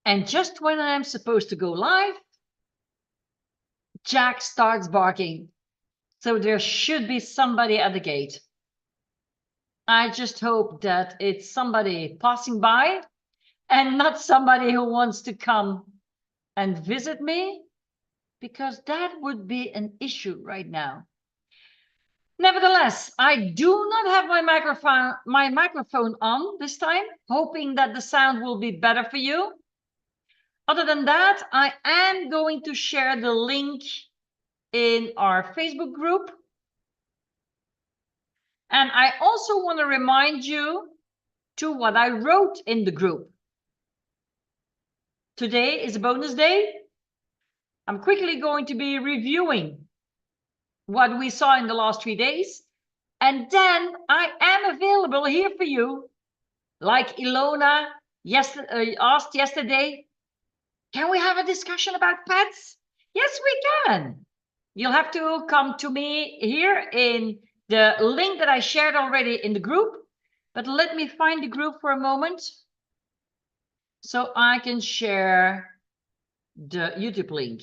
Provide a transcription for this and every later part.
And just when I'm supposed to go live, Jack starts barking. So there should be somebody at the gate. I just hope that it's somebody passing by and not somebody who wants to come and visit me, because that would be an issue right now. Nevertheless, I do not have my microphone on this time, hoping that the sound will be better for you. Other than that, I am going to share the link in our Facebook group. And I also want to remind you to what I wrote in the group. Today is a bonus day. I'm quickly going to be reviewing what we saw in the last 3 days. And then I am available here for you, like Ilona asked yesterday. Can we have a discussion about pets? Yes, we can. You'll have to come to me here in the link that I shared already in the group. But let me find the group for a moment so I can share the YouTube link.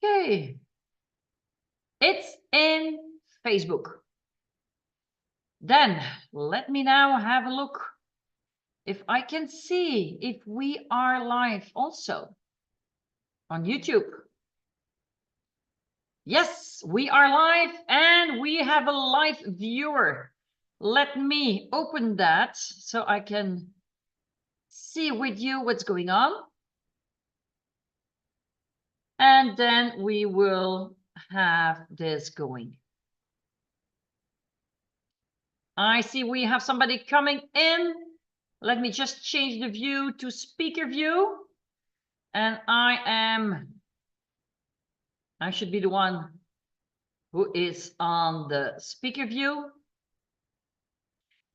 Okay. It's in Facebook. Then let me now have a look if I can see if we are live also on YouTube. Yes, we are live and we have a live viewer. Let me open that so I can see with you what's going on. And then we will have this going. I see we have somebody coming in. Let me just change the view to speaker view. And I should be the one who is on the speaker view.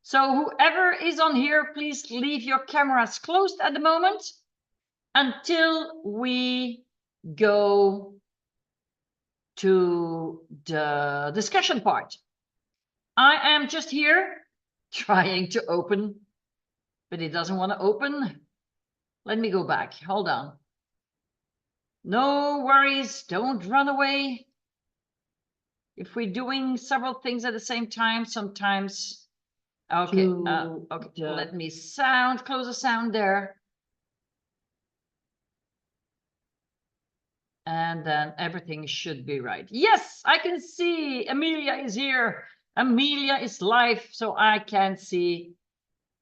So whoever is on here, please leave your cameras closed at the moment until we go to the discussion part. I am just here trying to open, but it doesn't want to open. Let me go back. Hold on. No worries. Don't run away. If we're doing several things at the same time, sometimes. Okay. Okay. Let me close the sound there. And then everything should be right. Yes, I can see Amelia is here. Amelia is live, so I can see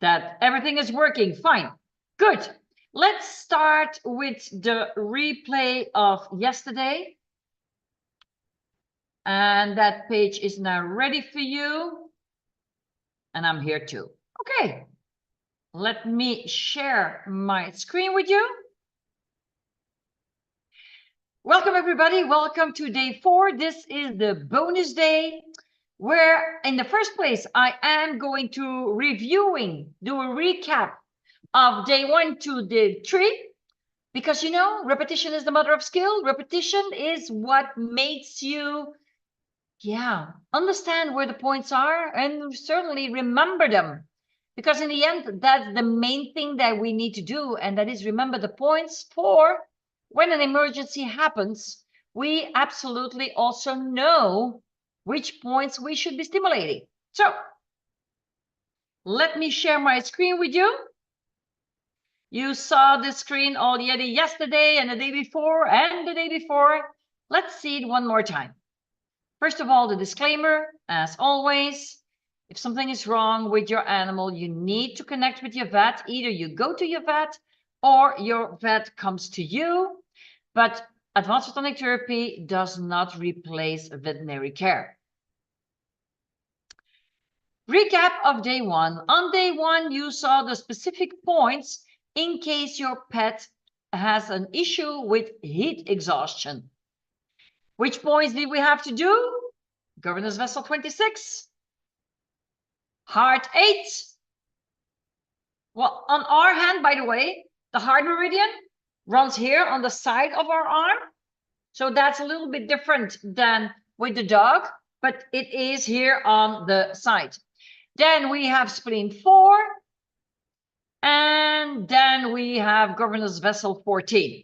that everything is working. Fine. Good. Let's start with the replay of yesterday. And that page is now ready for you. And I'm here too. Okay. Let me share my screen with you. Welcome, everybody. Welcome to day 4. This is the bonus day, where in the first place, I am going to do a recap of day 1 to day 3, because, you know, repetition is the mother of skill. Repetition is what makes you, understand where the points are and certainly remember them. Because in the end, that's the main thing that we need to do, and that is remember the points for when an emergency happens. We absolutely also know which points we should be stimulating. So let me share my screen with you. You saw this screen already yesterday and the day before and the day before. Let's see it one more time. First of all, the disclaimer, as always. If something is wrong with your animal, you need to connect with your vet. Either you go to your vet or your vet comes to you. But advanced photonic therapy does not replace veterinary care. Recap of day 1. On day 1, you saw the specific points in case your pet has an issue with heat exhaustion. Which points did we have to do? Governance Vessel 26. Heart 8. Well, on our hand, by the way, the heart meridian runs here on the side of our arm. So that's a little bit different than with the dog, but it is here on the side. Then we have spleen 4. And then we have governance vessel 14.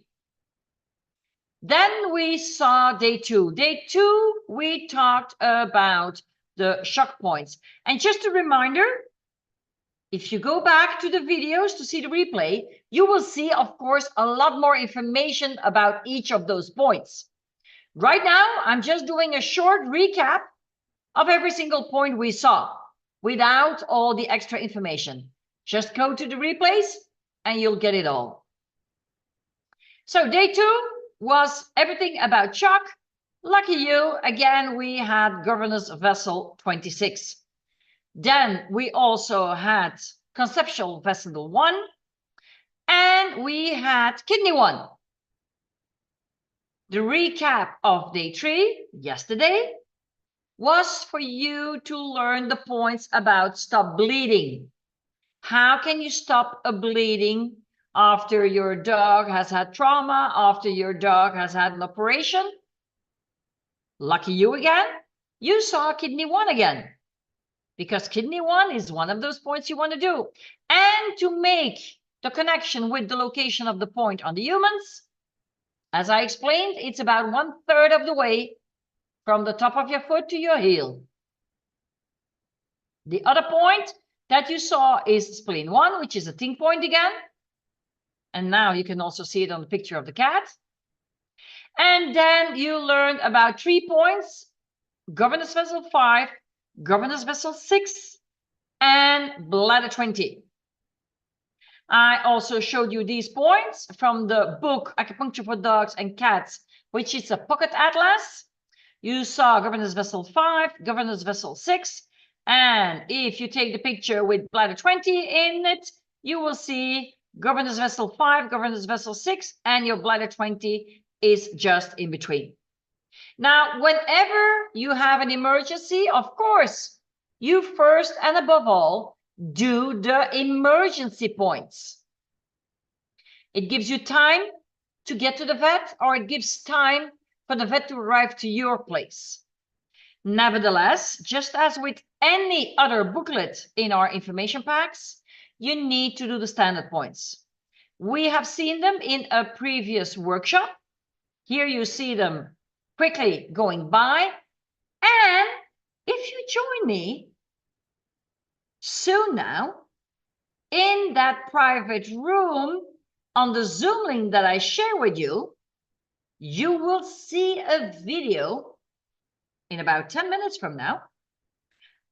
Then we saw day 2. Day 2, we talked about the shock points. And just a reminder, if you go back to the videos to see the replay, you will see, of course, a lot more information about each of those points. Right now, I'm just doing a short recap of every single point we saw without all the extra information. Just go to the replays and you'll get it all. So day 2 was everything about shock. Lucky you, again, we had governance vessel 26. Then we also had conceptual vessel 1, and we had kidney 1. The recap of day 3 yesterday was for you to learn the points about stop bleeding. How can you stop a bleeding after your dog has had trauma, after your dog has had an operation? Lucky you again, you saw kidney 1 again, because kidney 1 is one of those points you want to do. And to make the connection with the location of the point on the humans, as I explained, it's about 1/3 of the way from the top of your foot to your heel. The other point that you saw is spleen 1, which is a ting point again. And now you can also see it on the picture of the cat. And then you learned about 3 points: governance vessel 5, governance vessel 6, and bladder 20. I also showed you these points from the book Acupuncture for Dogs and Cats, which is a pocket atlas. You saw governance vessel 5, governance vessel 6, and if you take the picture with bladder 20 in it, you will see governance vessel 5, governance vessel 6, and your bladder 20 is just in between. Now, whenever you have an emergency, of course, you first and above all do the emergency points. It gives you time to get to the vet, or it gives time for the vet to arrive to your place. Nevertheless, just as with any other booklet in our information packs, you need to do the standard points. We have seen them in a previous workshop. Here you see them quickly going by. And if you join me soon now in that private room on the Zoom link that I share with you, you will see a video in about 10 minutes from now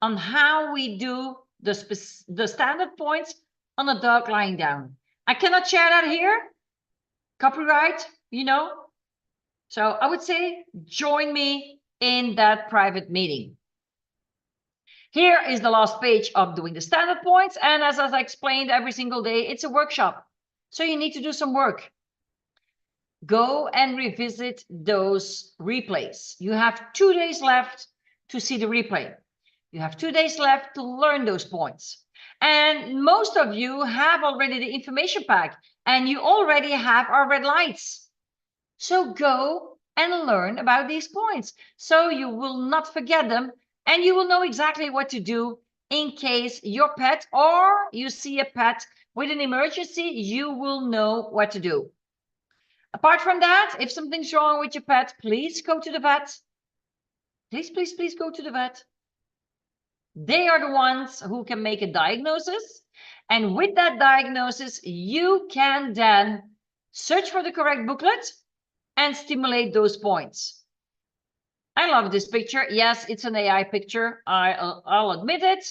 on how we do the standard points on a dog lying down. I cannot share that here. Copyright, you know. So I would say join me in that private meeting. Here is the last page of doing the standard points. And as I explained every single day, it's a workshop. So you need to do some work. Go and revisit those replays. You have 2 days left to see the replay. You have 2 days left to learn those points. And most of you have already the information pack, and you already have our red lights. So go and learn about these points, so you will not forget them, and you will know exactly what to do in case your pet, or you see a pet with an emergency, you will know what to do. Apart from that, if something's wrong with your pet, please go to the vet. Please, please, please go to the vet. They are the ones who can make a diagnosis. And with that diagnosis, you can then search for the correct booklet and stimulate those points. I love this picture. Yes, it's an AI picture. I'll admit it.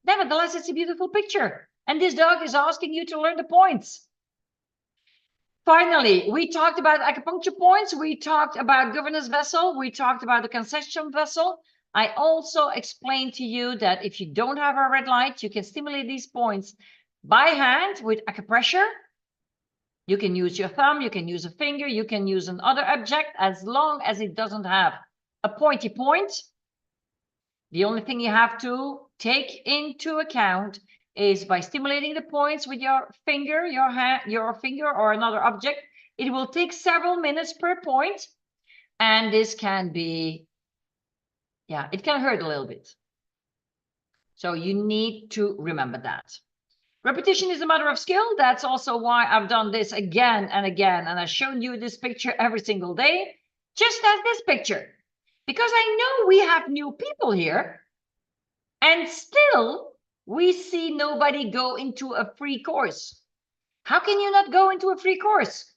Nevertheless, it's a beautiful picture. And this dog is asking you to learn the points. Finally, we talked about acupuncture points. We talked about governance vessel. We talked about the concession vessel. I also explained to you that if you don't have a red light, you can stimulate these points by hand with acupressure. You can use your thumb, you can use a finger, you can use another object, as long as it doesn't have a pointy point. The only thing you have to take into account is by stimulating the points with your finger, your hand, your finger or another object, It will take several minutes per point, and this can be, yeah, it can hurt a little bit. So you need to remember that. Repetition is a matter of skill. That's also why I've done this again and again, and I've shown you this picture every single day, just as this picture, because I know we have new people here, and still we see nobody go into a free course. How can you not go into a free course?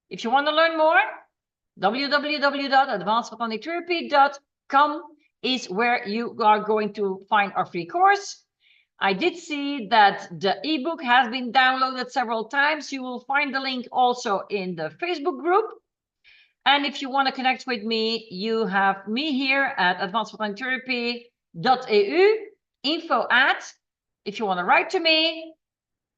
If you want to learn more, www.advancedphotonictherapy.com is where you are going to find our free course. I did see that the ebook has been downloaded several times. You will find the link also in the Facebook group. And if you want to connect with me, you have me here at advancedphotonictherapy.eu, info at, if you want to write to me,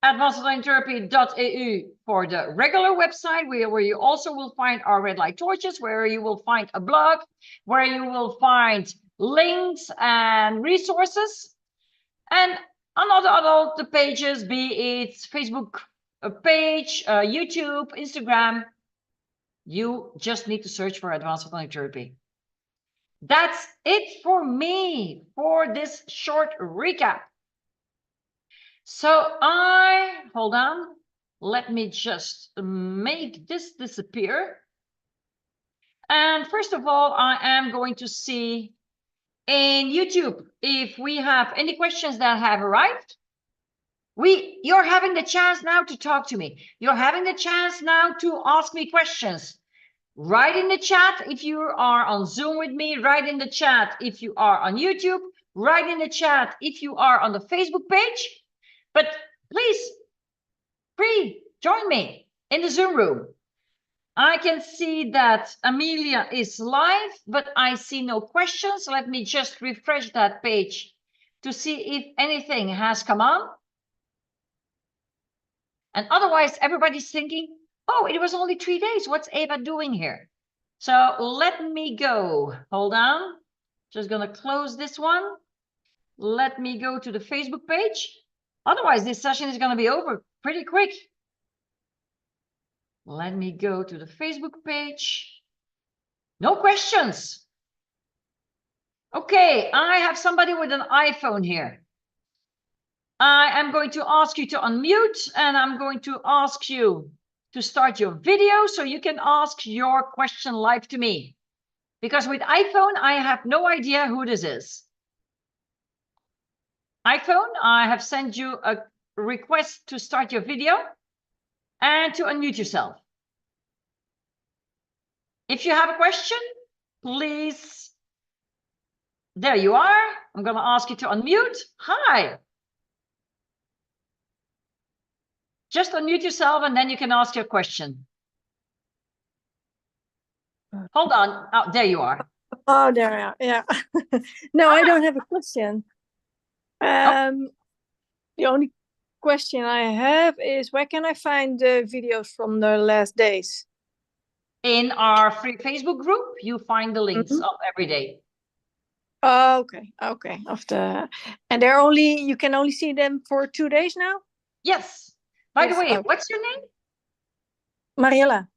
advancedphotonictherapy.eu for the regular website, where you also will find our red light torches, where you will find a blog, where you will find links and resources. And on all the pages, be it Facebook page, YouTube, Instagram, you just need to search for Advanced Photonic Therapy. That's it for me for this short recap. So hold on, let me just make this disappear. And first of all, I am going to see in YouTube if we have any questions that have arrived. You're having the chance now to talk to me. You're having the chance now to ask me questions. Write in the chat if you are on Zoom with me. Write in the chat if you are on YouTube. Write in the chat if you are on the Facebook page. But please, join me in the Zoom room. I can see that Amelia is live, but I see no questions. Let me just refresh that page to see if anything has come on. And otherwise, everybody's thinking, oh, it was only 3 days. What's Eva doing here? So let me go. Hold on. Just going to close this one. Let me go to the Facebook page. Otherwise, this session is going to be over pretty quick. Let me go to the Facebook page. No questions. Okay, I have somebody with an iPhone here. I am going to ask you to unmute, and I'm going to ask you to start your video so you can ask your question live to me. Because with iPhone, I have no idea who this is. iPhone, I have sent you a request to start your video and to unmute yourself. If you have a question, please. There you are. I'm going to ask you to unmute. Hi. Just unmute yourself and then you can ask your question. Hold on. Oh, there you are. Oh, there I am. Yeah. No, I don't have a question. The only question I have is, where can I find the videos from the last days? In our free Facebook group, you find the links of every day. Oh, okay. Okay. And you can only see them for 2 days now? Yes. By the way, what's your name? Mariella.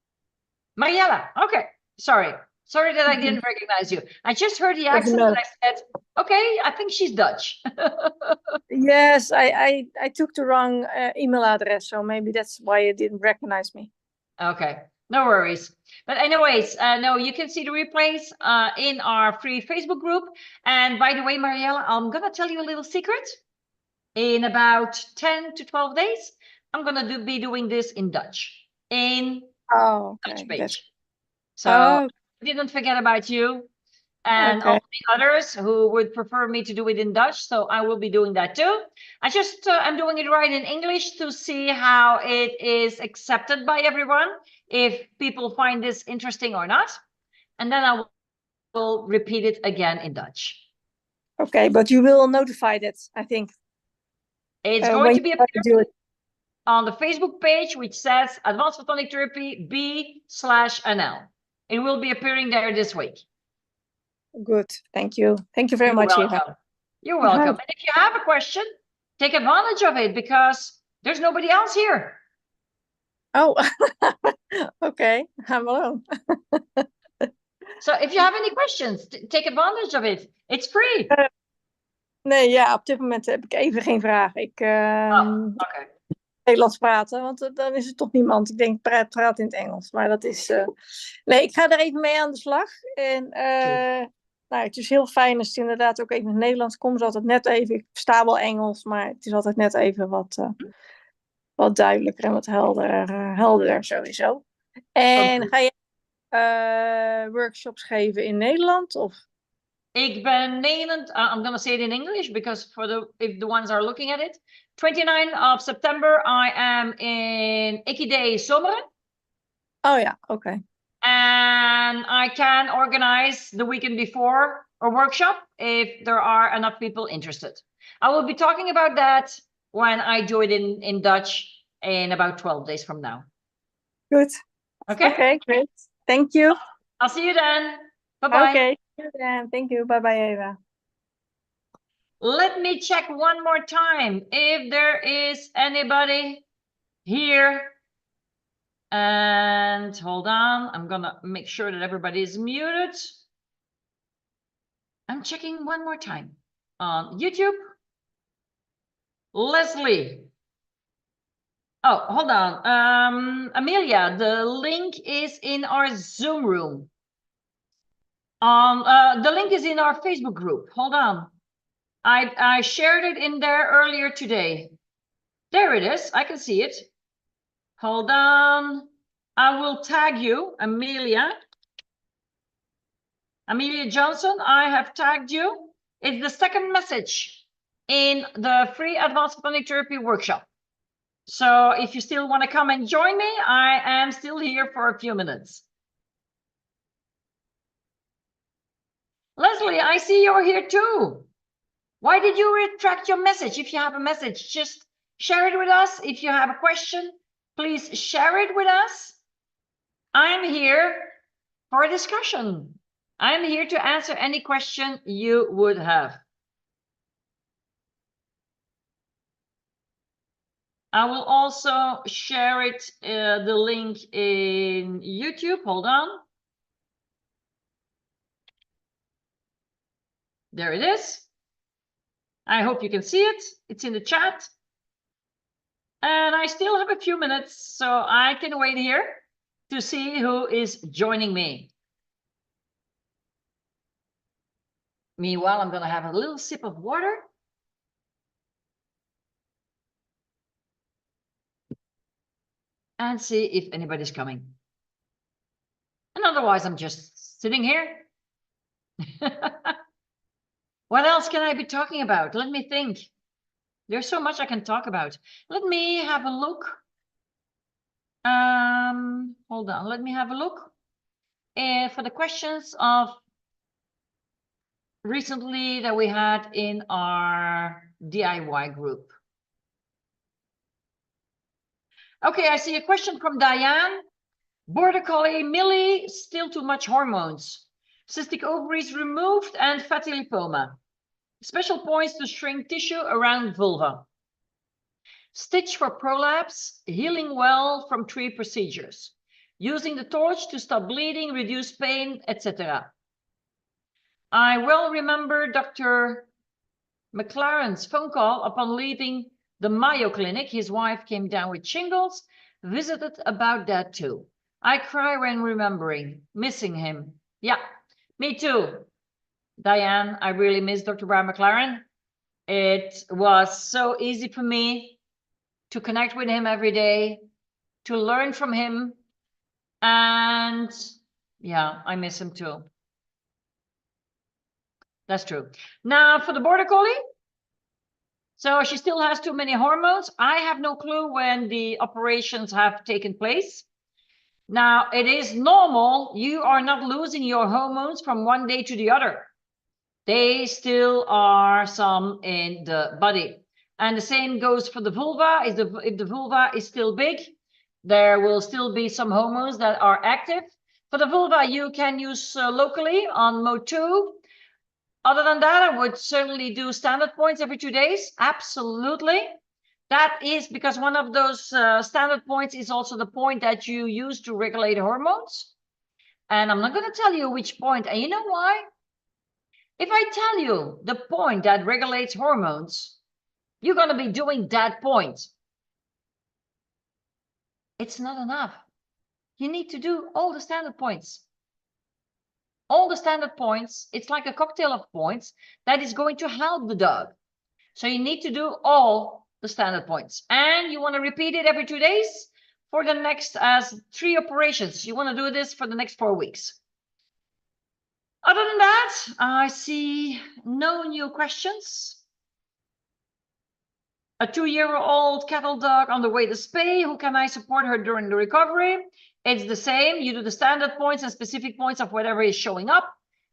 Mariella. Okay. Sorry that I didn't recognize you. I just heard the accent and I said, okay, I think she's Dutch. Yes, I took the wrong email address, so maybe that's why you didn't recognize me. Okay, no worries. But anyways, no, you can see the replays in our free Facebook group. And by the way, Mariella, I'm going to tell you a little secret. In about 10 to 12 days, I'm going to be doing this in Dutch. Dutch page. So I didn't forget about you and all the others who would prefer me to do it in Dutch. So I will be doing that too. I'm doing it right in English to see how it is accepted by everyone, if people find this interesting or not. And then I will repeat it again in Dutch. Okay, but you will notify that, I think. It's going to be appearing on the Facebook page, which says Advanced Photonic Therapy B/NL. It will be appearing there this week. Good. Thank you. Thank you very much, Eva. You're welcome. And if you have a question, take advantage of it because there's nobody else here. Oh, Okay, I'm alone. So if you have any questions, take advantage of it. It's free. Nee, ja, op dit moment heb ik even geen vraag. Ik Okay. Nederlands praten, want dan is er toch niemand. Ik denk, praat in het Engels. Maar dat is... Nee, ik ga er even mee aan de slag. En nou, het is heel fijn als het inderdaad ook even in het Nederlands komt. Het is altijd net even... Ik versta wel Engels, maar het is altijd net even wat duidelijker en wat helderder sowieso. En ga je workshops geven in Nederland? Of? Ik ben Nederland. I'm gonna say it in English because if the ones are looking at it, 29th of September, I am in Ikide Zommeren. Oh ja, okay. And I can organize the weekend before a workshop if there are enough people interested. I will be talking about that when I do it in Dutch in about 12 days from now. Good. Okay? Okay, great. Thank you. I'll see you then. Bye-bye. Okay. Thank you. Bye-bye, Eva. Let me check one more time if there is anybody here. And hold on, I'm gonna make sure that everybody is muted. I'm checking one more time on YouTube. Leslie. Oh, hold on. Amelia, the link is in our Zoom room. The link is in our Facebook group. Hold on. I shared it in there earlier today. There it is. I can see it. Hold on. I will tag you, Amelia. Amelia Johnson, I have tagged you. It's the second message in the free advanced hypnotic therapy workshop. So if you still want to come and join me, I am still here for a few minutes. Leslie, I see you're here too. Why did you retract your message? If you have a message, just share it with us. If you have a question, please share it with us. I'm here for a discussion. I'm here to answer any question you would have. I will also share it, the link in YouTube. Hold on. There it is. I hope you can see it. It's in the chat. And I still have a few minutes, so I can wait here to see who is joining me. Meanwhile, I'm going to have a little sip of water. And see if anybody's coming. And otherwise, I'm just sitting here. What else can I be talking about? Let me think. There's so much I can talk about. Let me have a look. Hold on. Let me have a look. For the questions of recently that we had in our DIY group. Okay, I see a question from Diane. Border Collie, Millie, still too much hormones. Cystic ovaries removed and fatty lipoma. Special points to shrink tissue around vulva. Stitch for prolapse, healing well from 3 procedures. Using the torch to stop bleeding, reduce pain, etc. I well remember Dr. McLaren's phone call upon leaving the Mayo Clinic. His wife came down with shingles, visited about that too. I cry when remembering, missing him. Yeah, me too. Diane, I really miss Dr. Brian McLaren. It was so easy for me to connect with him every day, to learn from him. And yeah, I miss him too. That's true. Now for the Border Collie. So she still has too many hormones. I have no clue when the operations have taken place. Now it is normal. You are not losing your hormones from one day to the other. They still are some in the body. And the same goes for the vulva. If the vulva is still big, there will still be some hormones that are active. For the vulva, you can use locally on mode 2. Other than that, I would certainly do standard points every 2 days. Absolutely. That is because one of those standard points is also the point that you use to regulate hormones. And I'm not going to tell you which point. And you know why? If I tell you the point that regulates hormones, you're going to be doing that point. It's not enough. You need to do all the standard points. All the standard points, it's like a cocktail of points that is going to help the dog. So you need to do all the standard points. And you want to repeat it every 2 days for the next 3 operations. You want to do this for the next 4 weeks. Other than that, I see no new questions. A 2-year-old cattle dog on the way to spay. Who can I support her during the recovery? It's the same. You do the standard points and specific points of whatever is showing up.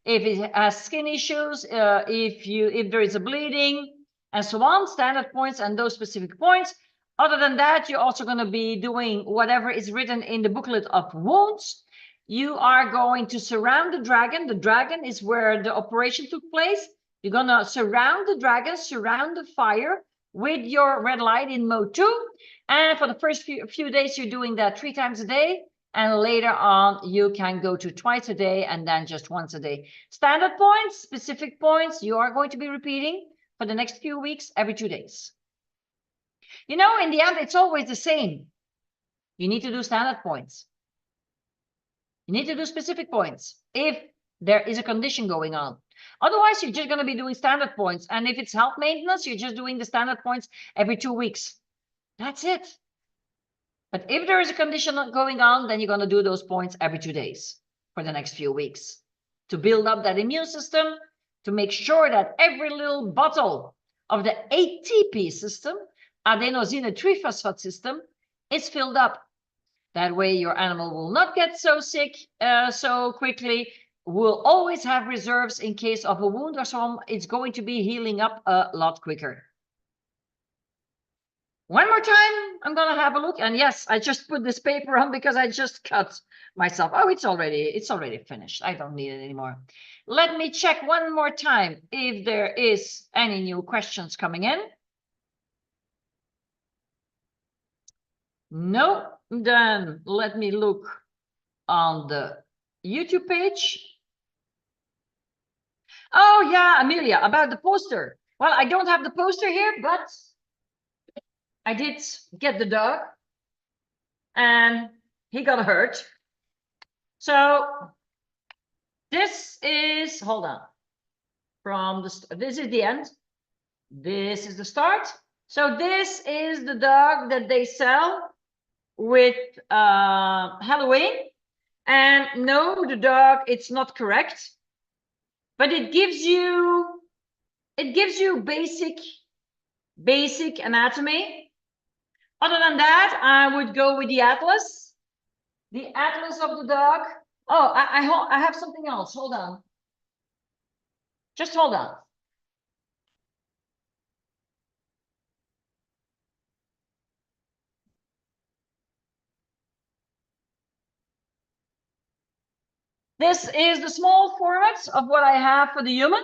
If it has skin issues, if there is a bleeding, and so on, standard points and those specific points. Other than that, you're also going to be doing whatever is written in the booklet of wounds. You are going to surround the dragon. The dragon is where the operation took place. You're going to surround the dragon, surround the fire with your red light in mode 2. And for the first few days, you're doing that 3 times a day. And later on, you can go to twice a day and then just once a day. Standard points, specific points, you are going to be repeating for the next few weeks, every 2 days. You know, in the end, it's always the same. You need to do standard points. You need to do specific points if there is a condition going on. Otherwise, you're just going to be doing standard points. And if it's health maintenance, you're just doing the standard points every 2 weeks. That's it. But if there is a condition going on, then you're going to do those points every 2 days for the next few weeks to build up that immune system, to make sure that every little bottle of the ATP system, adenosine triphosphate system, is filled up. That way your animal will not get so sick so quickly, will always have reserves in case of a wound or so. It's going to be healing up a lot quicker. One more time, I'm going to have a look. And yes, I just put this paper on because I just cut myself. Oh, it's already finished. I don't need it anymore. Let me check one more time if there is any new questions coming in. No, then let me look on the YouTube page. Oh yeah, Amelia, about the poster. Well, I don't have the poster here, but I did get the dog and he got hurt. So this is, hold on, from the, this is the end. This is the start. So this is the dog that they sell with Halloween. And no, the dog, it's not correct, but it gives you basic anatomy. Other than that, I would go with the atlas of the dog. Oh, I have something else. Hold on. Just hold on. This is the small format of what I have for the human.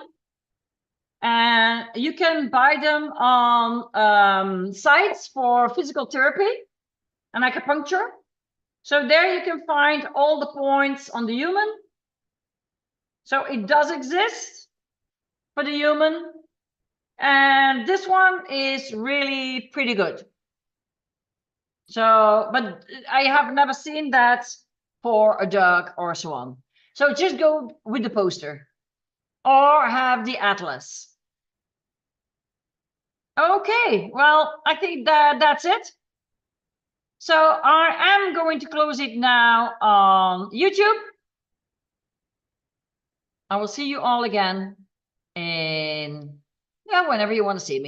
And you can buy them on sites for physical therapy and acupuncture. So there you can find all the points on the human. So it does exist for the human. And this one is really pretty good. So, but I have never seen that for a dog or so on. So just go with the poster or have the atlas. Okay, well, I think that's it. So I am going to close it now on YouTube. I will see you all again in, yeah, whenever you want to see me.